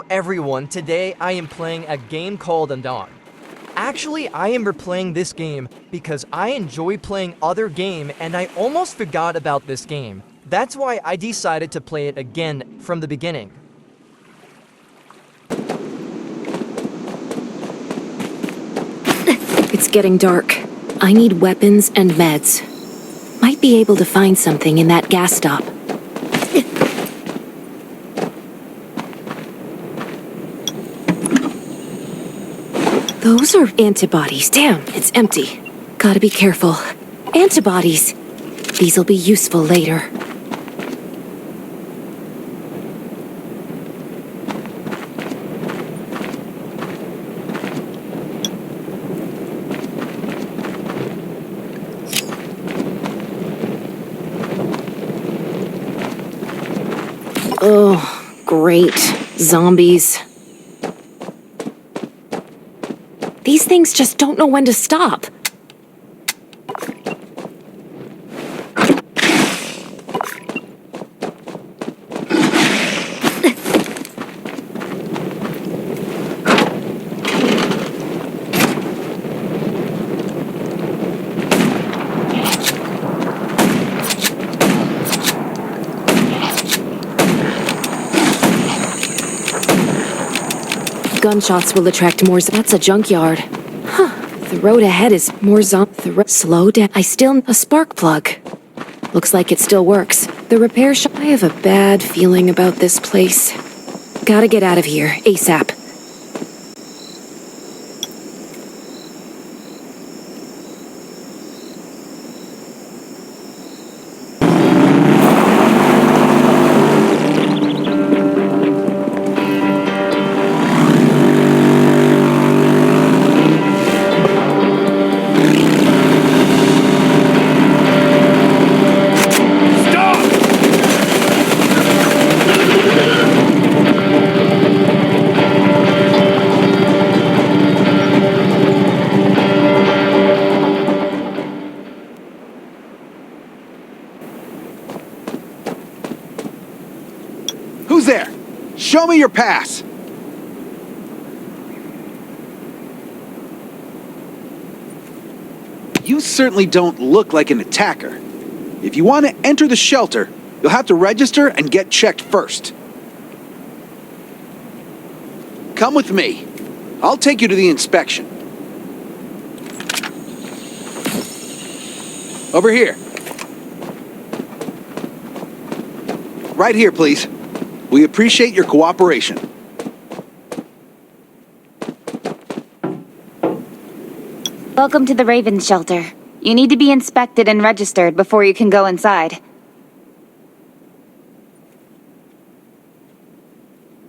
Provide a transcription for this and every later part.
everyone, today I am playing a game called Undawn. Actually, I am replaying this game because I enjoy playing other game and I almost forgot about this game. That's why I decided to play it again from the beginning. It's getting dark. I need weapons and meds. Might be able to find something in that gas stop. Those are antibodies. Damn, it's empty. Gotta be careful. Antibodies. These'll be useful later. Oh, great. Zombies. These things just don't know when to stop. Gunshots will attract more. That's a junkyard. Huh. The road ahead is more Slow down. A spark plug. Looks like it still works. The repair shop. I have a bad feeling about this place. Gotta get out of here, ASAP. Who's there? Show me your pass! You certainly don't look like an attacker. If you want to enter the shelter, you'll have to register and get checked first. Come with me. I'll take you to the inspection. Over here. Right here, please. We appreciate your cooperation. Welcome to the Raven Shelter. You need to be inspected and registered before you can go inside.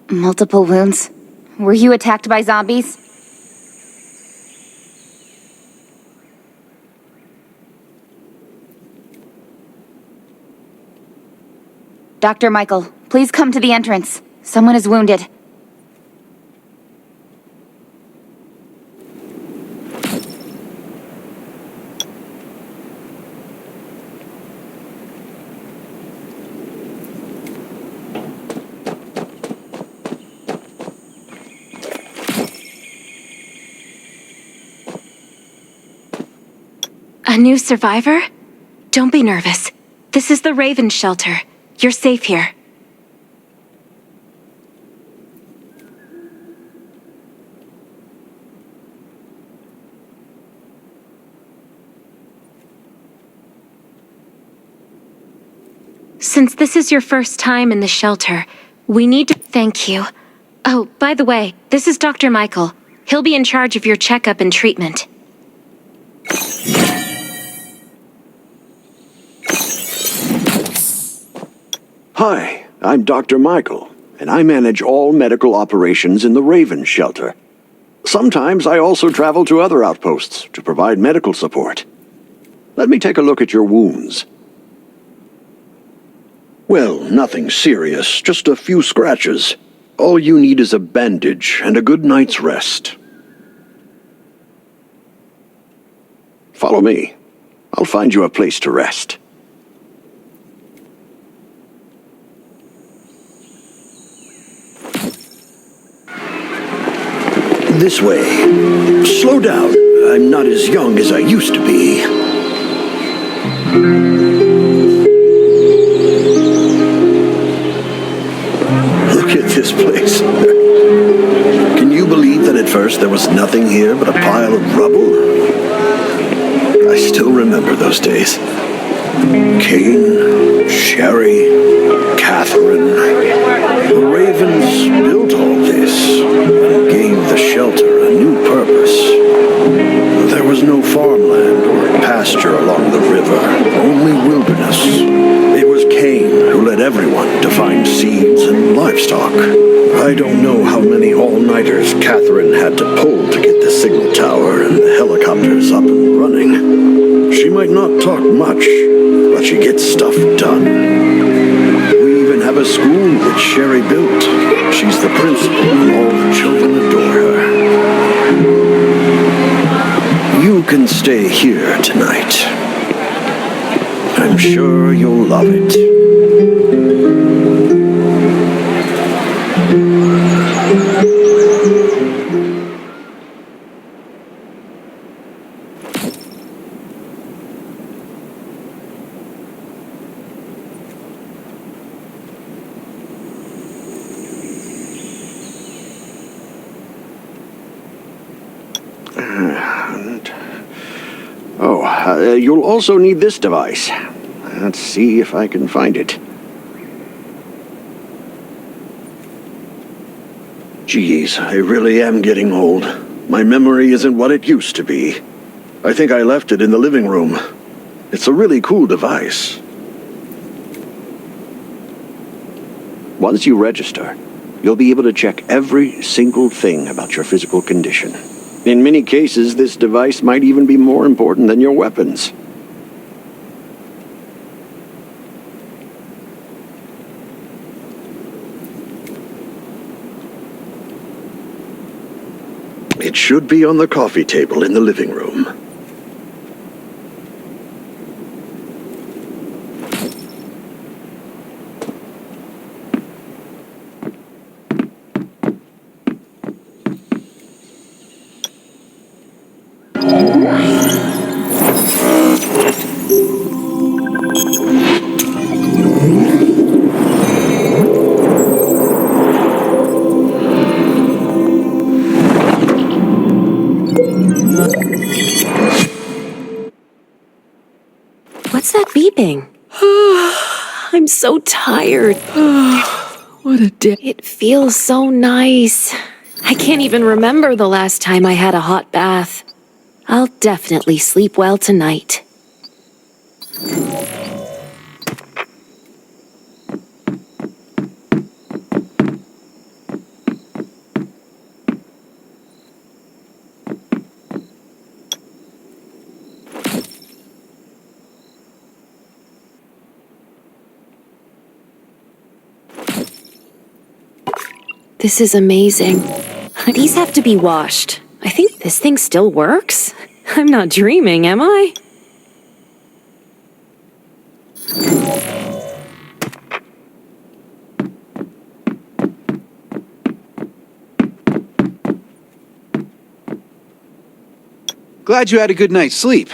Multiple wounds. Were you attacked by zombies? Dr. Michael, please come to the entrance. Someone is wounded. A new survivor? Don't be nervous. This is the Raven Shelter. You're safe here. Since this is your first time in the shelter, we need to thank you. Oh, by the way, this is Dr. Michael. He'll be in charge of your checkup and treatment. Hi, I'm Dr. Michael, and I manage all medical operations in the Raven Shelter. Sometimes I also travel to other outposts to provide medical support. Let me take a look at your wounds. Well, nothing serious, just a few scratches. All you need is a bandage and a good night's rest. Follow me. I'll find you a place to rest. This way. Slow down. I'm not as young as I used to be. Look at this place. Can you believe that at first there was nothing here but a pile of rubble? I still remember those days. Kane, Sherry, Catherine. The Ravens built all this and gave the shelter a new purpose. There was no farmland or pasture along the river, only wilderness. It was Kane who led everyone to find seeds and livestock. I don't know how many all-nighters Catherine had to pull to get the signal tower and the helicopters up and running. She might not talk much, but she gets stuff done. We even have a school that Sherry built. She's the principal and all the children adore her. You can stay here tonight. I'm sure you'll love it. You'll also need this device. Let's see if I can find it. Geez, I really am getting old. My memory isn't what it used to be. I think I left it in the living room. It's a really cool device. Once you register, you'll be able to check every single thing about your physical condition. In many cases, this device might even be more important than your weapons. It should be on the coffee table in the living room. What's that beeping? I'm so tired. What a day. It feels so nice. I can't even remember the last time I had a hot bath. I'll definitely sleep well tonight. This is amazing. These have to be washed. I think this thing still works. I'm not dreaming, am I? Glad you had a good night's sleep.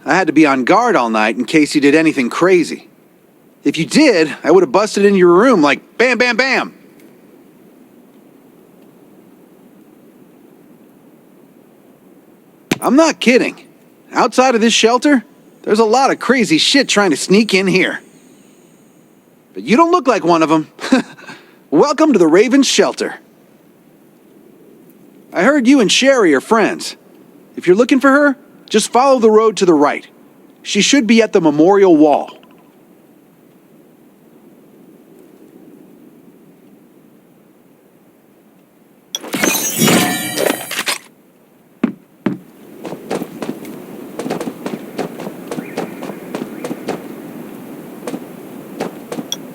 I had to be on guard all night in case you did anything crazy. If you did, I would have busted into your room like bam, bam, bam. I'm not kidding. Outside of this shelter, there's a lot of crazy shit trying to sneak in here. But you don't look like one of them. Welcome to the Raven's shelter. I heard you and Sherry are friends. If you're looking for her, just follow the road to the right. She should be at the memorial wall.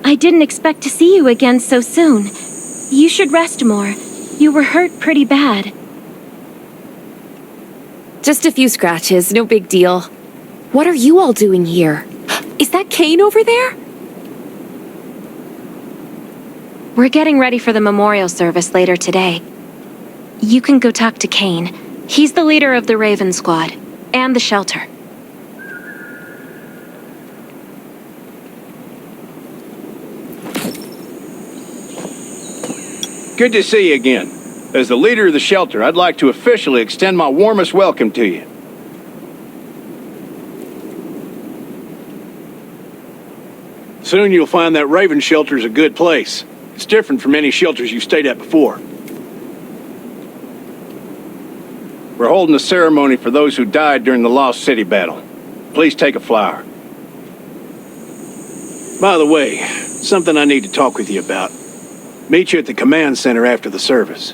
I didn't expect to see you again so soon. You should rest more. You were hurt pretty bad. Just a few scratches, no big deal. What are you all doing here? Is that Kane over there? We're getting ready for the memorial service later today. You can go talk to Kane. He's the leader of the Raven Squad and the shelter. Good to see you again. As the leader of the shelter, I'd like to officially extend my warmest welcome to you. Soon you'll find that Raven shelter is a good place. It's different from any shelters you've stayed at before. We're holding a ceremony for those who died during the Lost City battle. Please take a flower. By the way, something I need to talk with you about. Meet you at the command center after the service.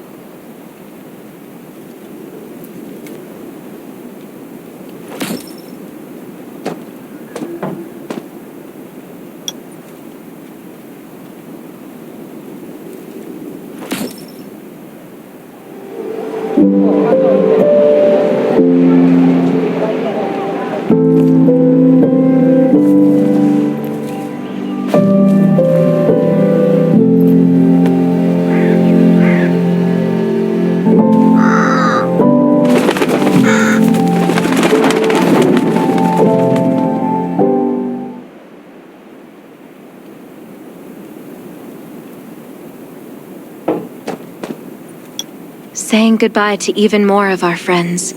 Saying goodbye to even more of our friends.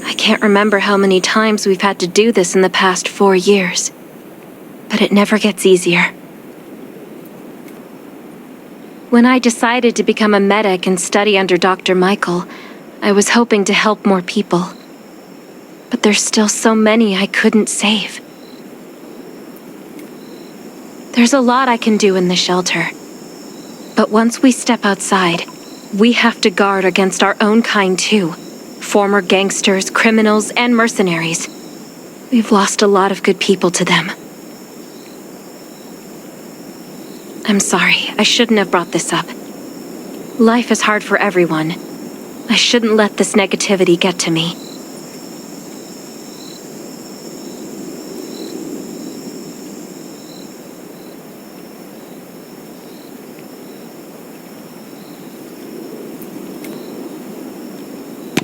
I can't remember how many times we've had to do this in the past 4 years. But it never gets easier. When I decided to become a medic and study under Dr. Michael, I was hoping to help more people. But there's still so many I couldn't save. There's a lot I can do in the shelter. But once we step outside, we have to guard against our own kind too. Former gangsters, criminals, and mercenaries. We've lost a lot of good people to them. I'm sorry, I shouldn't have brought this up. Life is hard for everyone. I shouldn't let this negativity get to me.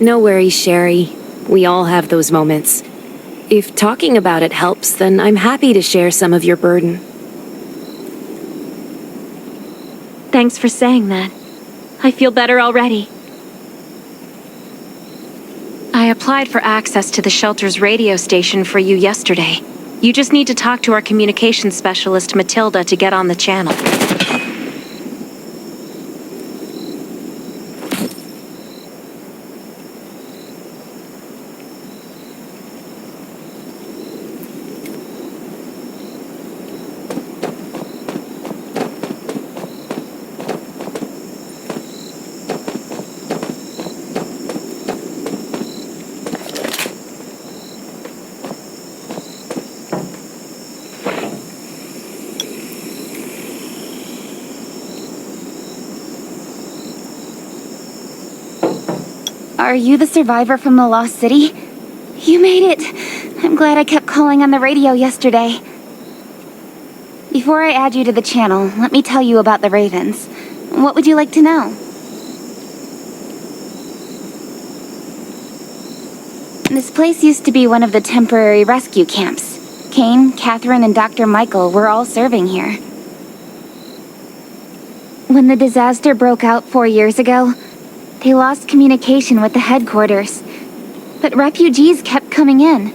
No worries, Sherry. We all have those moments. If talking about it helps, then I'm happy to share some of your burden. Thanks for saying that. I feel better already. I applied for access to the shelter's radio station for you yesterday. You just need to talk to our communications specialist, Matilda, to get on the channel. Are you the survivor from the Lost City? You made it! I'm glad I kept calling on the radio yesterday. Before I add you to the channel, let me tell you about the Ravens. What would you like to know? This place used to be one of the temporary rescue camps. Kane, Catherine, and Dr. Michael were all serving here. When the disaster broke out 4 years ago, they lost communication with the headquarters, but refugees kept coming in.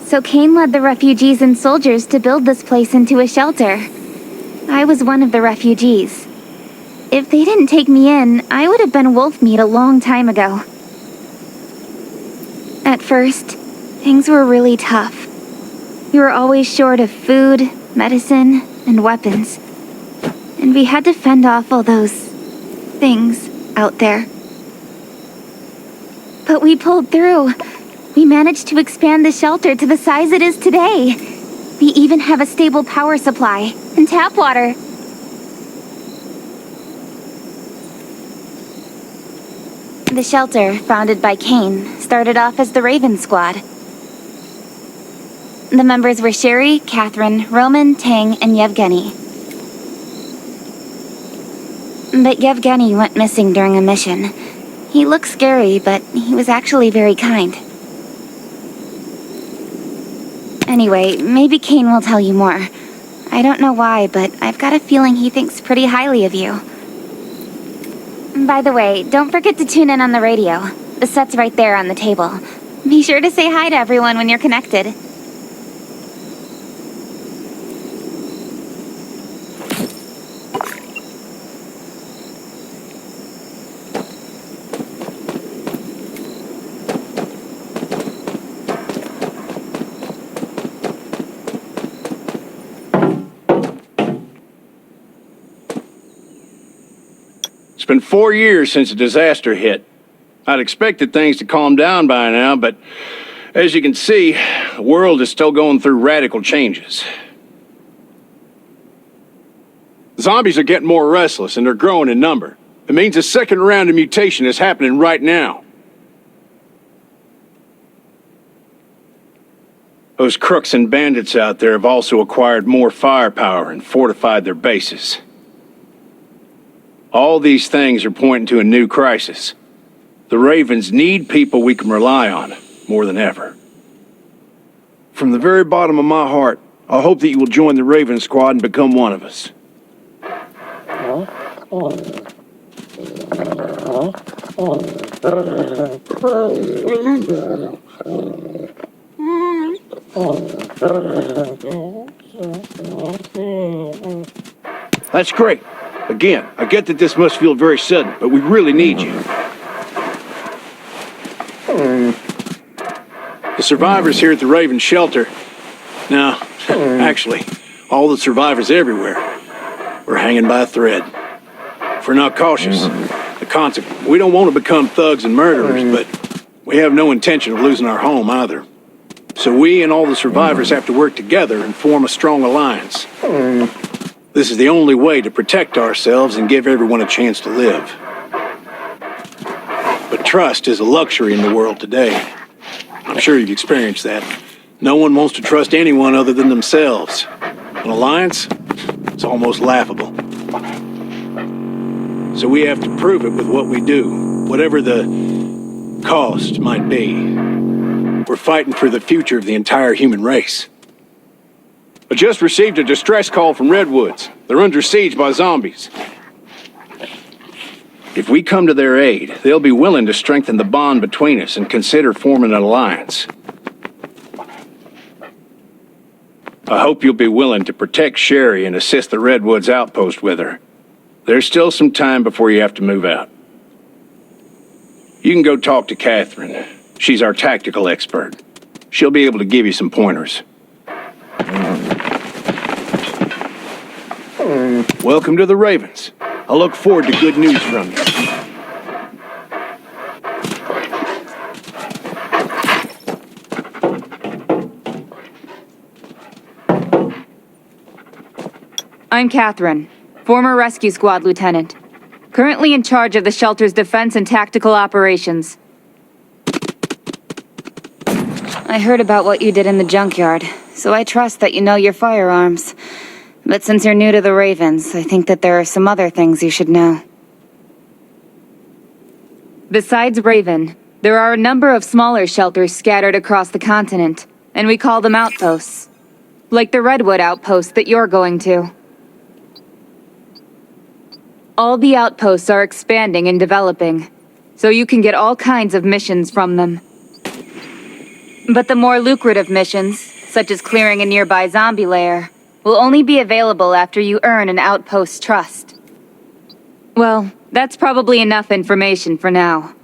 So Kane led the refugees and soldiers to build this place into a shelter. I was one of the refugees. If they didn't take me in, I would have been wolf meat a long time ago. At first, things were really tough. We were always short of food, medicine, and weapons. And we had to fend off all those things out there. But we pulled through. We managed to expand the shelter to the size it is today. We even have a stable power supply and tap water. The shelter, founded by Kane, started off as the Raven Squad. The members were Sherry, Catherine, Roman, Tang, and Yevgeny. but Yevgeny went missing during a mission. He looked scary, but he was actually very kind. Anyway, maybe Kane will tell you more. I don't know why, but I've got a feeling he thinks pretty highly of you. By the way, don't forget to tune in on the radio. The set's right there on the table. Be sure to say hi to everyone when you're connected. It's been 4 years since the disaster hit. I'd expected things to calm down by now, but as you can see, the world is still going through radical changes. Zombies are getting more restless and they're growing in number. It means a second round of mutation is happening right now. Those crooks and bandits out there have also acquired more firepower and fortified their bases. All these things are pointing to a new crisis. The Ravens need people we can rely on, more than ever. From the very bottom of my heart, I hope that you will join the Raven Squad and become one of us. That's great. Again, I get that this must feel very sudden, but we really need you. The survivors here at the Raven Shelter, now, actually, all the survivors everywhere, we're hanging by a thread. If we're not cautious, the consequence. We don't want to become thugs and murderers, but we have no intention of losing our home either. So we and all the survivors have to work together and form a strong alliance. This is the only way to protect ourselves and give everyone a chance to live. But trust is a luxury in the world today. I'm sure you've experienced that. No one wants to trust anyone other than themselves. An alliance? It's almost laughable. So we have to prove it with what we do, whatever the cost might be. We're fighting for the future of the entire human race. I just received a distress call from Redwoods. They're under siege by zombies. If we come to their aid, they'll be willing to strengthen the bond between us and consider forming an alliance. I hope you'll be willing to protect Sherry and assist the Redwoods outpost with her. There's still some time before you have to move out. You can go talk to Catherine. She's our tactical expert. She'll be able to give you some pointers. Welcome to the Ravens. I look forward to good news from you. I'm Catherine, former rescue squad lieutenant. Currently in charge of the shelter's defense and tactical operations. I heard about what you did in the junkyard, so I trust that you know your firearms. But since you're new to the Ravens, I think that there are some other things you should know. Besides Raven, there are a number of smaller shelters scattered across the continent, and we call them outposts. Like the Redwood outpost that you're going to. All the outposts are expanding and developing, so you can get all kinds of missions from them. But the more lucrative missions, such as clearing a nearby zombie lair, will only be available after you earn an outpost's trust. Well, that's probably enough information for now.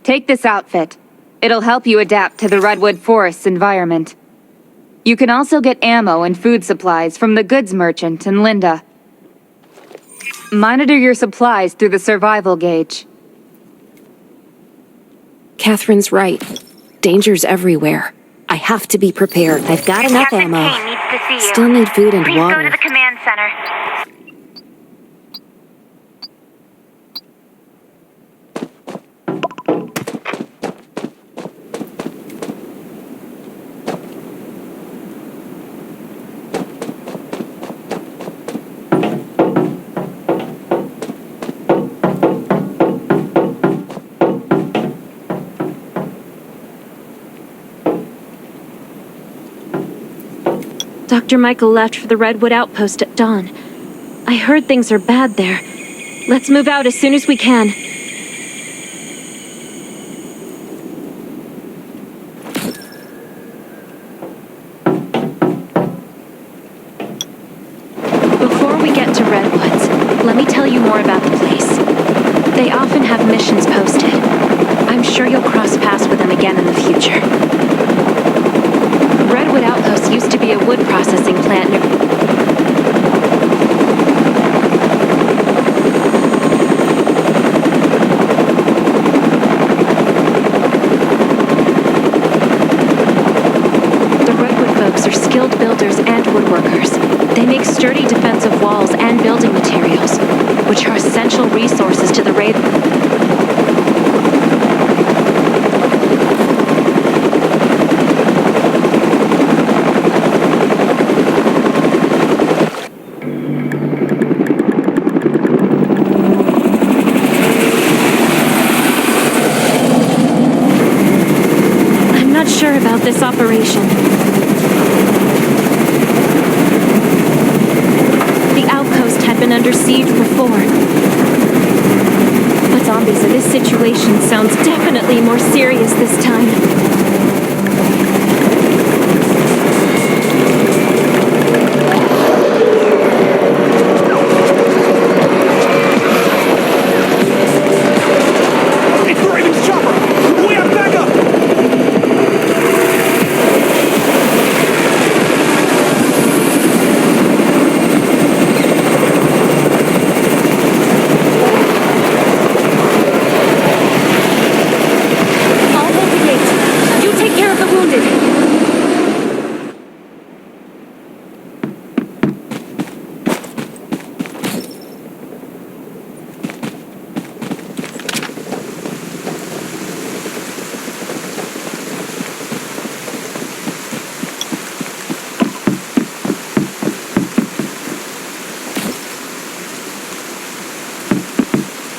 Take this outfit. It'll help you adapt to the Redwood Forest's environment. You can also get ammo and food supplies from the goods merchant in Linda. Monitor your supplies through the survival gauge. Catherine's right. Danger's everywhere. I have to be prepared. I've got enough Captain ammo. Kane needs to see you. Still need food and Please water. go to the command center. Dr. Michael left for the Redwood Outpost at dawn. I heard things are bad there. Let's move out as soon as we can. Before we get to Redwoods, let me tell you more about the place. They often have missions posted. I'm sure you'll cross paths with them again in the future. Redwood Outpost used to be a wood processing plant near... are skilled builders and woodworkers. They make sturdy defensive walls and building materials, which are essential resources to the Raven. I'm not sure about this operation. Been under siege before. But zombies in this situation sounds definitely more serious this time. It's the Raven's chopper! We have backup!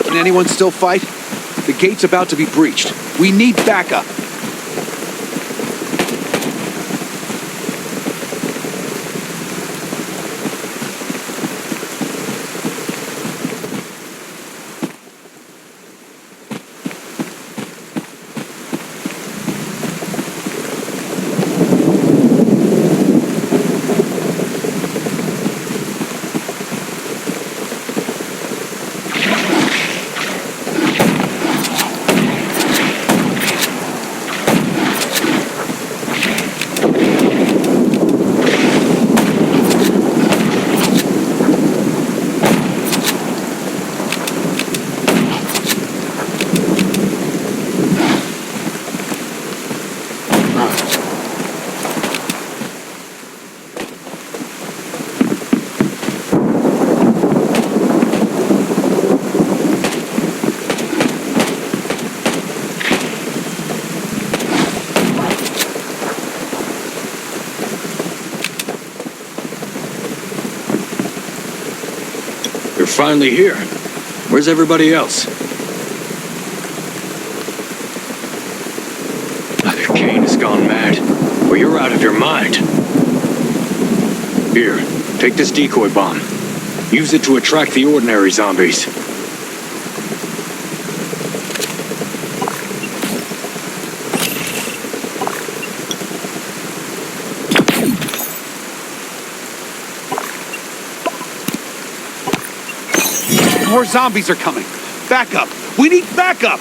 Can anyone still fight? The gate's about to be breached. We need backup. You're finally here. Where's everybody else? Either Kane has gone mad, or you're out of your mind. Here, take this decoy bomb. Use it to attract the ordinary zombies. More zombies are coming. Backup. We need backup.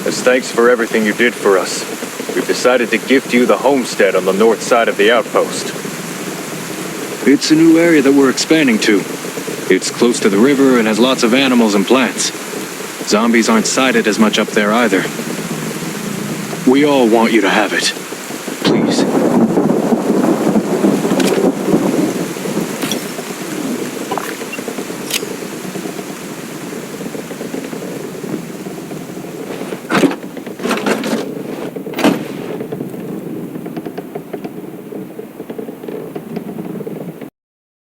As thanks for everything you did for us, we've decided to gift you the homestead on the north side of the outpost. It's a new area that we're expanding to. It's close to the river and has lots of animals and plants. Zombies aren't sighted as much up there either. We all want you to have it.